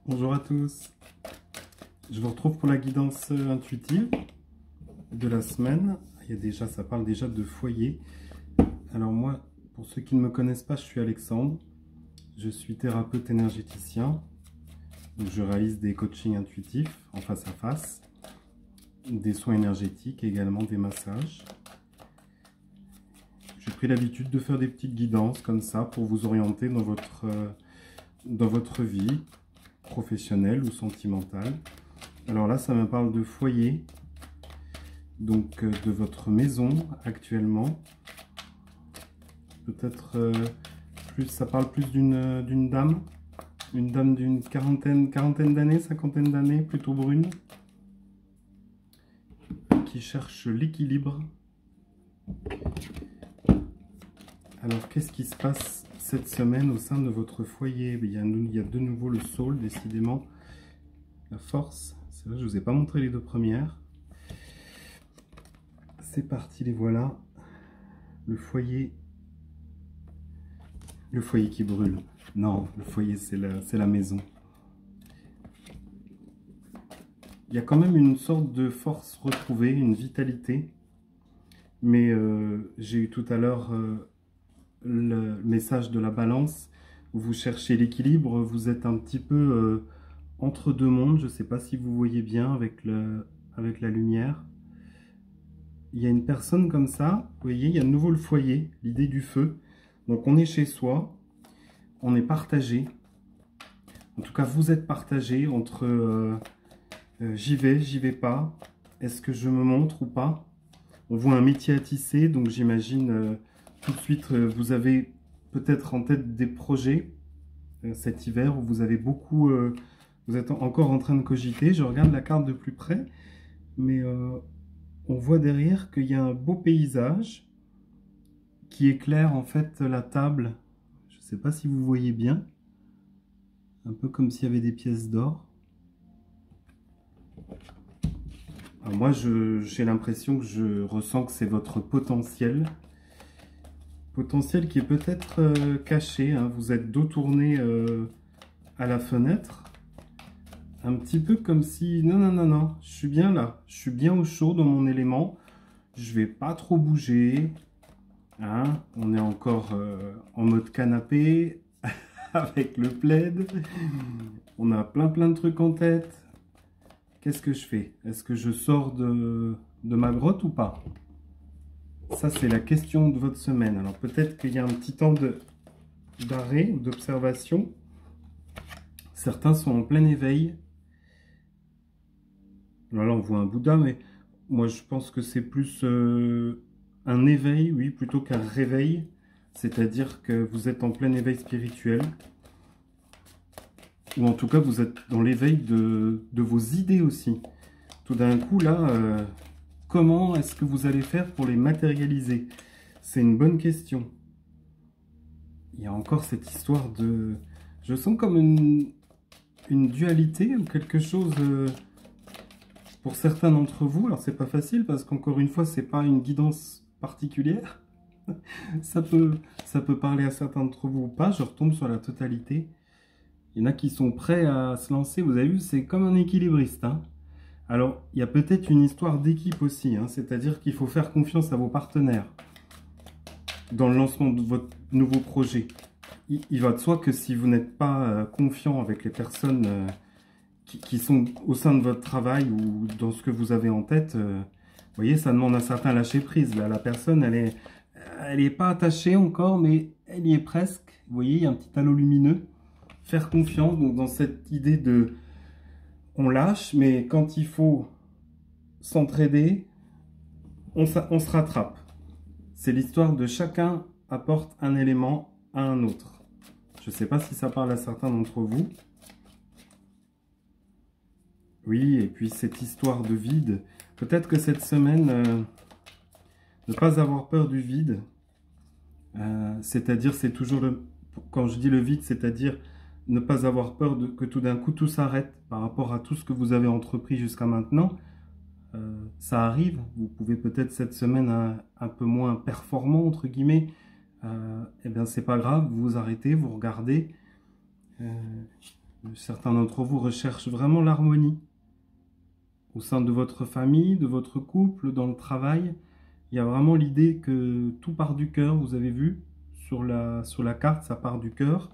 Bonjour à tous, je vous retrouve pour la guidance intuitive de la semaine. Ça parle déjà de foyer. Alors moi, pour ceux qui ne me connaissent pas, je suis Alexandre, je suis thérapeute énergéticien. Donc je réalise des coachings intuitifs en face à face, des soins énergétiques et également des massages. J'ai pris l'habitude de faire des petites guidances comme ça pour vous orienter dans votre vie professionnelle ou sentimentale. Alors là, ça me parle de foyer, donc de votre maison actuellement. Peut-être ça parle plus d'une dame, d'une quarantaine d'années, cinquantaine d'années, plutôt brune, qui cherche l'équilibre. Alors, qu'est-ce qui se passe cette semaine au sein de votre foyer? Il y a de nouveau le Soul, décidément. La force. C'est vrai, je ne vous ai pas montré les deux premières. C'est parti, les voilà. Le foyer qui brûle. Non, le foyer, c'est la maison. Il y a quand même une sorte de force retrouvée, une vitalité. Mais j'ai eu tout à l'heure le message de la balance, où vous cherchez l'équilibre, vous êtes un petit peu entre deux mondes. Je ne sais pas si vous voyez bien avec la lumière. Il y a une personne comme ça, vous voyez, il y a de nouveau le foyer, l'idée du feu. Donc on est chez soi, on est partagé. En tout cas, vous êtes partagé entre j'y vais pas, est-ce que je me montre ou pas. On voit un métier à tisser, donc j'imagine tout de suite vous avez peut-être en tête des projets cet hiver où vous avez beaucoup, vous êtes encore en train de cogiter. Je regarde la carte de plus près, mais on voit derrière qu'il y a un beau paysage qui éclaire en fait la table. Je ne sais pas si vous voyez bien, un peu comme s'il y avait des pièces d'or. Moi, j'ai l'impression que je ressens que c'est votre potentiel qui est peut-être caché. Hein. Vous êtes dos tourné à la fenêtre, un petit peu comme si non, je suis bien là, je suis bien au chaud dans mon élément, je vais pas trop bouger. Hein. On est encore en mode canapé avec le plaid. On a plein de trucs en tête. Qu'est-ce que je fais? Est-ce que je sors de ma grotte ou pas? Ça, c'est la question de votre semaine. Alors, peut-être qu'il y a un petit temps d'arrêt ou d'observation. Certains sont en plein éveil. Alors là, on voit un Bouddha, mais moi, je pense que c'est plus un éveil, oui, plutôt qu'un réveil. C'est-à-dire que vous êtes en plein éveil spirituel. Ou en tout cas, vous êtes dans l'éveil de vos idées aussi. Tout d'un coup, là, comment est-ce que vous allez faire pour les matérialiser? C'est une bonne question. Il y a encore cette histoire de... Je sens comme une dualité ou quelque chose pour certains d'entre vous. Alors, c'est pas facile parce qu'encore une fois, c'est pas une guidance particulière. Ça peut parler à certains d'entre vous ou pas. Je retombe sur la totalité. Il y en a qui sont prêts à se lancer. Vous avez vu, c'est comme un équilibriste. Hein. Alors, il y a peut-être une histoire d'équipe aussi. Hein, c'est-à-dire qu'il faut faire confiance à vos partenaires dans le lancement de votre nouveau projet. Il va de soi que si vous n'êtes pas confiant avec les personnes qui sont au sein de votre travail ou dans ce que vous avez en tête, vous voyez, ça demande un certain lâcher-prise. Là, la personne, elle est pas attachée encore, mais elle y est presque. Vous voyez, il y a un petit halo lumineux. Faire confiance, donc dans cette idée de on lâche, mais quand il faut s'entraider, on se rattrape. C'est l'histoire de chacun apporte un élément à un autre. Je ne sais pas si ça parle à certains d'entre vous. Oui, et puis cette histoire de vide. Peut-être que cette semaine, ne pas avoir peur du vide, c'est-à-dire, c'est toujours le... Quand je dis le vide, c'est-à-dire ne pas avoir peur que tout d'un coup tout s'arrête par rapport à tout ce que vous avez entrepris jusqu'à maintenant. Ça arrive, vous pouvez peut-être cette semaine un peu moins performant entre guillemets, eh bien c'est pas grave, vous vous arrêtez, vous regardez, Certains d'entre vous recherchent vraiment l'harmonie au sein de votre famille, de votre couple, dans le travail. Il y a vraiment l'idée que tout part du cœur, vous avez vu sur la carte, ça part du cœur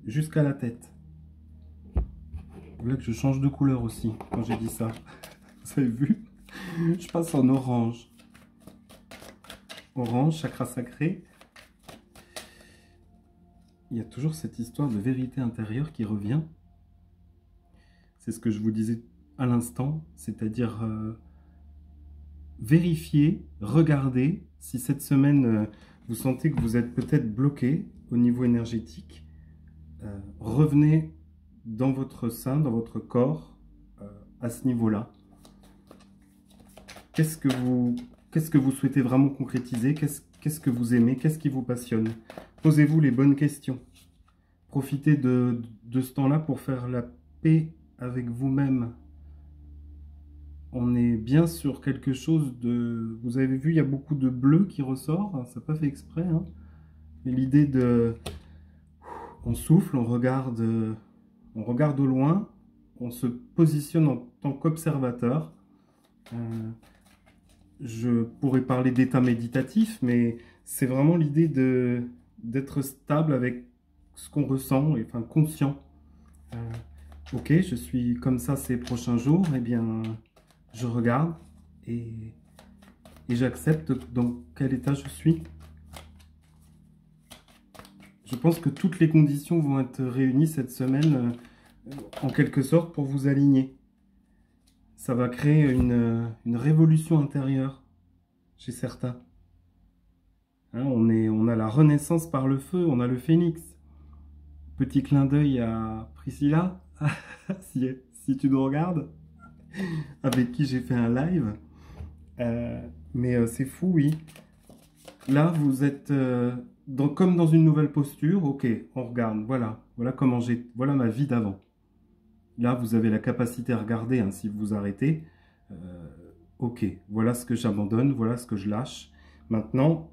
jusqu'à la tête. Vous voulez que je change de couleur aussi quand j'ai dit ça. Vous avez vu? Je passe en orange. Orange, chakra sacré. Il y a toujours cette histoire de vérité intérieure qui revient. C'est ce que je vous disais à l'instant, c'est-à-dire vérifier, regarder si cette semaine vous sentez que vous êtes peut-être bloqué au niveau énergétique. Revenez dans votre sein, dans votre corps, à ce niveau-là. Qu'est-ce que vous souhaitez vraiment concrétiser? Qu'est-ce que vous aimez? Qu'est-ce qui vous passionne? Posez-vous les bonnes questions. Profitez de ce temps-là pour faire la paix avec vous-même. On est bien sur quelque chose de... Vous avez vu, il y a beaucoup de bleu qui ressort. Ça n'a pas fait exprès. Hein. Mais l'idée de... On souffle, on regarde au loin. On se positionne en tant qu'observateur. Je pourrais parler d'état méditatif, mais c'est vraiment l'idée d'être stable avec ce qu'on ressent, et, enfin conscient. Ok, je suis comme ça ces prochains jours, eh bien, je regarde et j'accepte dans quel état je suis. Je pense que toutes les conditions vont être réunies cette semaine, en quelque sorte, pour vous aligner. Ça va créer une révolution intérieure chez certains. Hein, on a la renaissance par le feu, on a le phénix. Petit clin d'œil à Priscilla, si tu nous regardes, avec qui j'ai fait un live. Mais c'est fou, oui. Là, vous êtes comme dans une nouvelle posture. Ok, on regarde. Voilà voilà ma vie d'avant. Là, vous avez la capacité à regarder, hein, si vous vous arrêtez. Ok, voilà ce que j'abandonne, voilà ce que je lâche. Maintenant,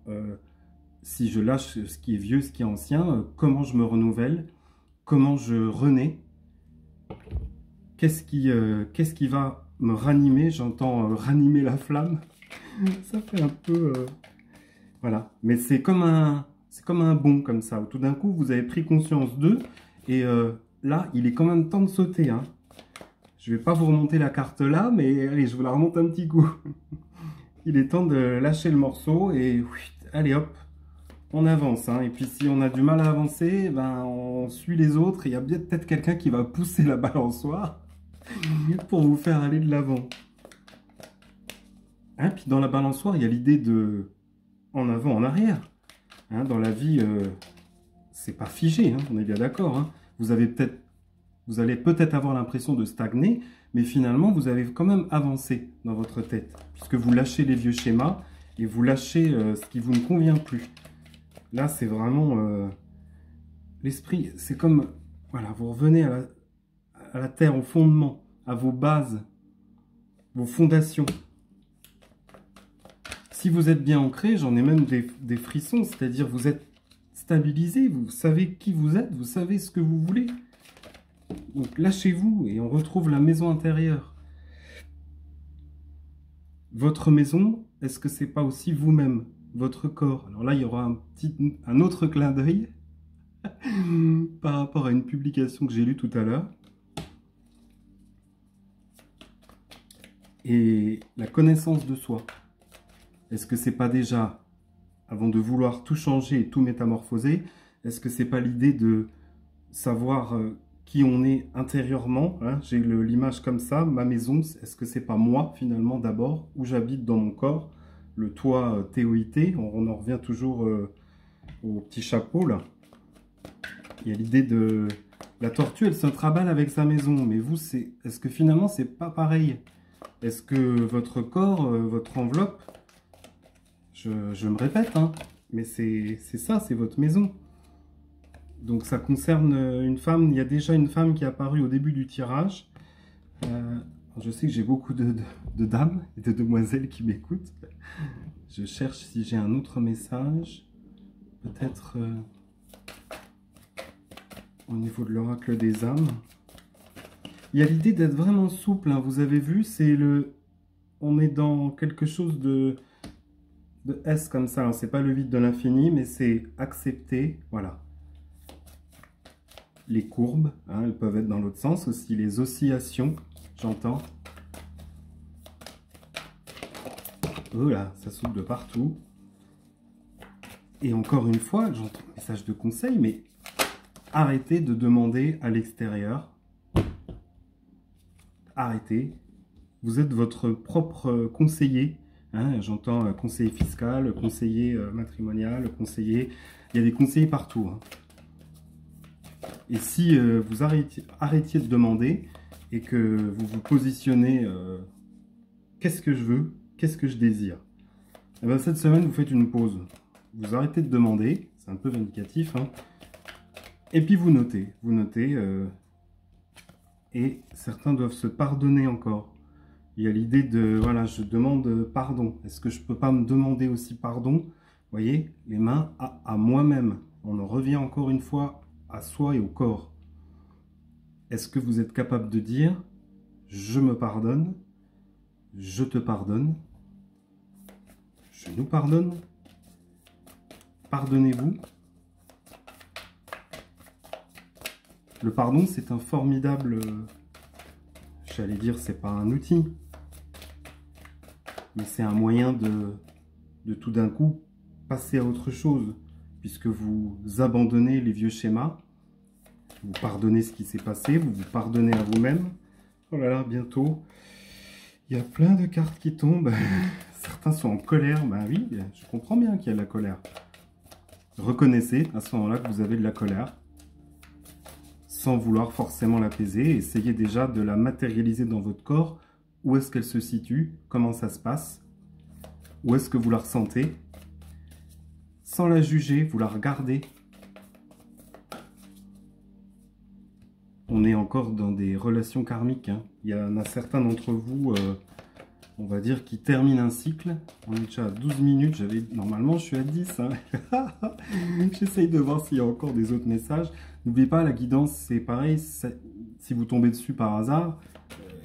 si je lâche ce qui est vieux, ce qui est ancien, comment je me renouvelle? Comment je renais? Qu'est-ce qui va me ranimer? J'entends ranimer la flamme. Ça fait un peu... voilà. Mais c'est comme un bond comme ça. Tout d'un coup, vous avez pris conscience d'eux. Et là, il est quand même temps de sauter. Hein. Je ne vais pas vous remonter la carte là, mais allez, je vous la remonte un petit coup. Il est temps de lâcher le morceau et allez hop, on avance. Hein. Et puis si on a du mal à avancer, ben, on suit les autres. Il y a peut-être quelqu'un qui va pousser la balançoire pour vous faire aller de l'avant. Hein, puis dans la balançoire, il y a l'idée de en avant, en arrière. Hein, dans la vie, c'est pas figé, hein, on est bien d'accord. Hein. Vous allez peut-être avoir l'impression de stagner, mais finalement, vous avez quand même avancé dans votre tête, puisque vous lâchez les vieux schémas et vous lâchez ce qui vous ne convient plus. Là, c'est vraiment... l'esprit, c'est comme... Voilà, vous revenez à la terre, au fondement, à vos bases, vos fondations. Si vous êtes bien ancré, j'en ai même des frissons, c'est-à-dire vous êtes stabilisé, vous savez qui vous êtes, vous savez ce que vous voulez. Donc lâchez-vous et on retrouve la maison intérieure. Votre maison, est-ce que c'est pas aussi vous-même, votre corps? Alors là, il y aura un autre clin d'œil par rapport à une publication que j'ai lue tout à l'heure. Et la connaissance de soi. Est-ce que c'est pas déjà, avant de vouloir tout changer et tout métamorphoser, est-ce que c'est pas l'idée de savoir qui on est intérieurement, hein? J'ai l'image comme ça, ma maison, est-ce que c'est pas moi finalement d'abord, où j'habite dans mon corps, le toit TOIT, on en revient toujours au petit chapeau là. Il y a l'idée de la tortue, elle se traballe avec sa maison, mais vous, est-ce que finalement c'est pas pareil? Est-ce que votre corps, votre enveloppe, je me répète, hein, mais c'est ça, c'est votre maison. Donc ça concerne une femme, il y a déjà une femme qui est apparue au début du tirage. Je sais que j'ai beaucoup de dames et de demoiselles qui m'écoutent. Je cherche si j'ai un autre message. Peut-être... au niveau de l'oracle des âmes. Il y a l'idée d'être vraiment souple, hein. Vous avez vu, on est dans quelque chose de S comme ça. C'est pas le vide de l'infini, mais c'est accepter, voilà. Les courbes, hein, elles peuvent être dans l'autre sens aussi, les oscillations, j'entends. Oh là, ça saute de partout. Et encore une fois, j'entends un message de conseil, mais arrêtez de demander à l'extérieur. Arrêtez. Vous êtes votre propre conseiller. Hein, j'entends conseiller fiscal, conseiller matrimonial, conseiller... Il y a des conseillers partout. Hein. Et si vous arrêtiez de demander et que vous vous positionnez qu'est-ce que je veux, qu'est-ce que je désire, et bien cette semaine, vous faites une pause. Vous arrêtez de demander, c'est un peu vindicatif, hein, et puis vous notez. Et certains doivent se pardonner encore. Il y a l'idée de, voilà, je demande pardon. Est-ce que je ne peux pas me demander aussi pardon? Vous voyez, les mains à moi-même. On en revient encore une fois à soi et au corps. Est-ce que vous êtes capable de dire, je me pardonne, je te pardonne, je nous pardonne, pardonnez-vous. Le pardon, c'est un formidable, j'allais dire, c'est pas un outil, mais c'est un moyen de tout d'un coup passer à autre chose, puisque vous abandonnez les vieux schémas, vous pardonnez ce qui s'est passé, vous vous pardonnez à vous-même. Oh là là, bientôt, il y a plein de cartes qui tombent. Certains sont en colère. Ben oui, je comprends bien qu'il y a de la colère. Reconnaissez à ce moment-là que vous avez de la colère, sans vouloir forcément l'apaiser. Essayez déjà de la matérialiser dans votre corps. Où est-ce qu'elle se situe? Comment ça se passe? Où est-ce que vous la ressentez? Sans la juger, vous la regardez. On est encore dans des relations karmiques. Hein. Il y en a certains d'entre vous, on va dire, qui terminent un cycle. On est déjà à 12 minutes. Normalement, je suis à 10. Hein. J'essaye de voir s'il y a encore des autres messages. N'oubliez pas, la guidance, c'est pareil. Si vous tombez dessus par hasard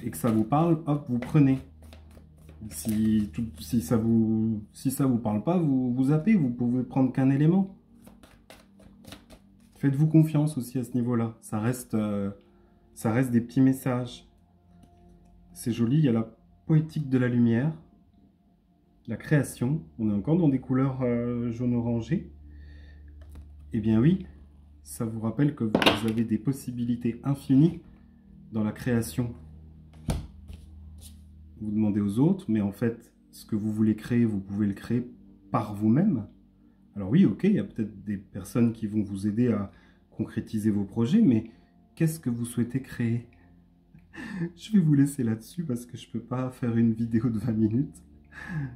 et que ça vous parle, hop, vous prenez. Si ça vous parle pas, vous zappez. Vous pouvez prendre qu'un élément. Faites-vous confiance aussi à ce niveau-là. Ça reste des petits messages. C'est joli. Il y a la poétique de la lumière, la création. On est encore dans des couleurs jaune-orangé. Eh bien oui, ça vous rappelle que vous avez des possibilités infinies dans la création. Vous demandez aux autres, mais en fait, ce que vous voulez créer, vous pouvez le créer par vous-même. Alors oui, ok, il y a peut-être des personnes qui vont vous aider à concrétiser vos projets, mais qu'est-ce que vous souhaitez créer? Je vais vous laisser là-dessus parce que je ne peux pas faire une vidéo de 20 minutes.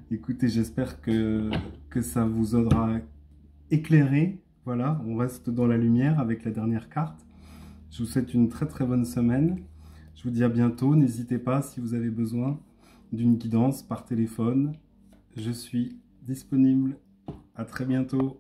Écoutez, j'espère que ça vous aura éclairé. Voilà, on reste dans la lumière avec la dernière carte. Je vous souhaite une très très bonne semaine. Je vous dis à bientôt. N'hésitez pas si vous avez besoin d'une guidance par téléphone. Je suis disponible. À très bientôt.